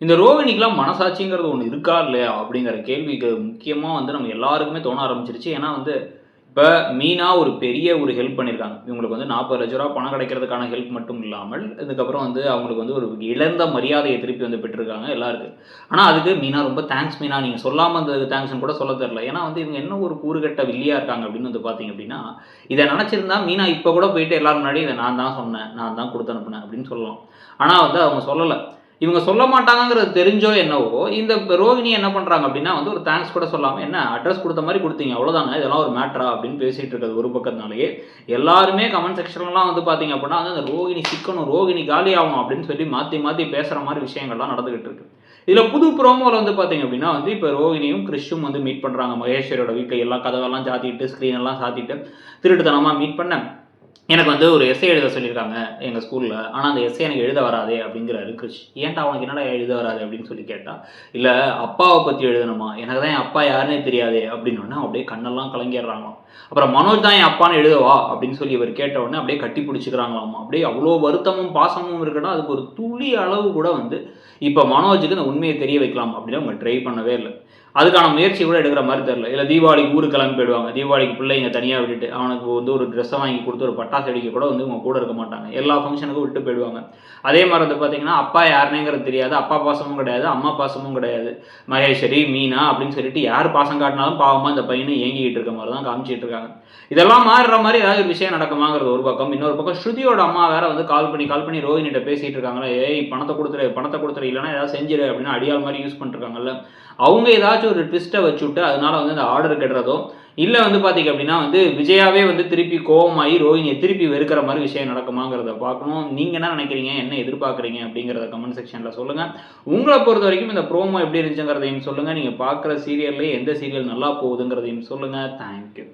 இந்த ரோகிணிக்கெல்லாம் மனசாட்சிங்கிறது ஒண்ணு இருக்கா? இல்லையா? அப்படிங்கிற கேள்விக்கு முக்கியமா நம்ம எல்லாருக்குமே தோண ஆரம்பிச்சுருச்சு. ஏன்னா இப்ப மீனா ஒரு பெரிய ஒரு ஹெல்ப் பண்ணியிருக்காங்க. இவங்களுக்கு ரூ. 40,00,000 பணம் கிடைக்கிறதுக்கான ஹெல்ப் மட்டும் இல்லாமல், இதுக்கப்புறம் அவங்களுக்கு ஒரு இழந்த மரியாதைய திருப்பி பெற்றிருக்காங்க எல்லாருக்கும். ஆனா அதுக்கு மீனா ரொம்ப தேங்க்ஸ் மீனா. நீங்க சொல்லாம இருந்ததுக்கு தேங்க்ஸ்ன்னு கூட சொல்ல தெரியல. ஏன்னா இவங்க என்ன ஒரு கூறுகெட்ட வில்லியா இருக்காங்க அப்படின்னு பார்த்தீங்க அப்படின்னா, இத நினைச்சிருந்தா மீனா இப்ப கூட போயிட்டு எல்லாரும் முன்னாடி இத நான் தான் சொன்னேன். நான் தான் குடுத்து அனுப்புனேன் அப்படின்னு சொல்லலாம். ஆனா அவங்க சொல்லல. இவங்க சொல்ல மாட்டாங்கங்கிறது தெரிஞ்சோ என்னவோ, இந்த ரோகிணி என்ன பண்றாங்க அப்படின்னா ஒரு தேங்க்ஸ் கூட சொல்லாம, "என்ன அட்ரஸ் குடுத்த மாரி குடுத்தீங்க, அவ்வளோதாங்க. இதெல்லாம் ஒரு மேட்டரா?" அப்படின்னு பேசிட்டு இருக்கிறது ஒரு பக்கத்தினாலேயே, எல்லாருமே கமெண்ட் செக்ஷன்லாம் பார்த்தீங்க அப்படின்னா, அந்த ரோகிணி சிக்கணும், ரோகிணி காலியாகணும் அப்படின்னு சொல்லி மாத்தி மாத்தி பேசுற மாரி விஷயங்கள்லாம் நடந்துகிட்டு இருக்கு. இதுல புது ப்ரோமோல பார்த்தீங்க அப்படின்னா இப்ப ரோகிணியும், கிறிஷும் மீட் பண்றாங்க. மகேஸ்வரியோட வீட்ல எல்லா கதவெல்லாம் சாத்திட்டு, ஸ்க்ரீன் எல்லாம் சாத்திட்டு, திருட்டுத்தனமா மீட் பண்ண எனக்கு ஒரு எஸ்ஸே எழுத சொல்லியிருக்காங்க எங்க ஸ்கூல்ல. ஆனா அந்த எஸ்ஸே எனக்கு எழுத வராதே அப்படிங்கிறாரு கிரிஷ். ஏன்டா உனக்கு என்னடா எழுத வராது அப்படின்னு சொல்லி கேட்டா, இல்ல அப்பாவ பத்தி எழுதணுமா? எனக்கு தான் என் அப்பா யாருன்னே தெரியாதே அப்படின்னோனே அப்படியே கண்ணெல்லாம் கலங்கிடுறாங்களாம். அப்புறம் மனோஜ் தான் என் அப்பான்னு எழுதவா அப்படின்னு சொல்லி இவர் கேட்ட உடனே அப்படியே கட்டி பிடிச்சுக்கிறாங்களாமா. அப்படியே அவ்வளோ வருத்தமும் பாசமும் இருக்குன்னா அதுக்கு ஒரு துளி அளவு கூட இப்ப மனோஜுக்கு இந்த உண்மையை தெரிய வைக்கலாம் அப்படின்னு அவங்க ட்ரை பண்ணவே இல்ல. அதுக்கான முயற்சி கூட எடுக்கிற மாதிரி தெரியல. இல்ல தீபாவளிக்கு ஊருக்கு கிளம்பி போயிடுவாங்க. தீபாவளிக்கு பிள்ளைங்க தனியா விட்டுட்டு, அவனுக்கு ஒரு ட்ரெஸ்ஸை வாங்கி கொடுத்து ஒரு பட்டாசு வெடிக்க கூட இவங்க கூட இருக்க மாட்டாங்க. எல்லா ஃபங்க்ஷனுக்கும் விட்டு போயிடுவாங்க. அதே மாதிரி பார்த்தீங்கன்னா, அப்பா யாருனேங்கிறது தெரியாது. அப்பா பாசமும் கிடையாது, அம்மா பாசமும் கிடையாது. மகேஸ்வரி, மீனா அப்படின்னு சொல்லிட்டு யார் பாசம் காட்டினாலும் பாவமா இந்த பையனை ஏங்கிக்கிட்டு இருக்க மாதிரி தான் காமிச்சிட்டு இருக்காங்க. இதெல்லாம் மாறுற மாதிரி ஏதாவது ஒரு விஷயம் நடக்குமாங்கிறது ஒரு பக்கம். இன்னொரு பக்கம் ஸ்ருதியோட அம்மா வேற கால் பண்ணி ரோஹினிட்ட பேசிட்டு இருக்காங்களே, ஏய் பணத்தை கொடுத்துரு இல்லைன்னா ஏதாவது செஞ்சிரு அப்படின்னு அடியாள் மாதிரி யூஸ் பண்ணிட்டு இருக்காங்கல்ல. அவங்க ஏதாச்சும் ஒரு ட்விஸ்ட்டை வச்சுவிட்டு அதனால அந்த ஆர்டர் கெடுறதோ இல்லை பார்த்தீங்க அப்படின்னா விஜயாவே திருப்பி கோவமாகி ரோஹினியை திருப்பி வெறுக்கிற மாதிரி விஷயம் நடக்குமாங்கிறத பார்க்கணும். நீங்கள் என்ன நினைக்கிறீங்க, என்ன எதிர்பார்க்குறீங்க அப்படிங்கிறத கமெண்ட் செக்ஷனில் சொல்லுங்கள். உங்களை பொறுத்த வரைக்கும் இந்த ப்ரோமோ எப்படி இருந்துச்சுங்கிறதையும் சொல்லுங்கள். நீங்கள் பார்க்குற சீரியல்லே எந்த சீரியல் நல்லா போகுதுங்கிறதையும் சொல்லுங்கள். தேங்க்யூ.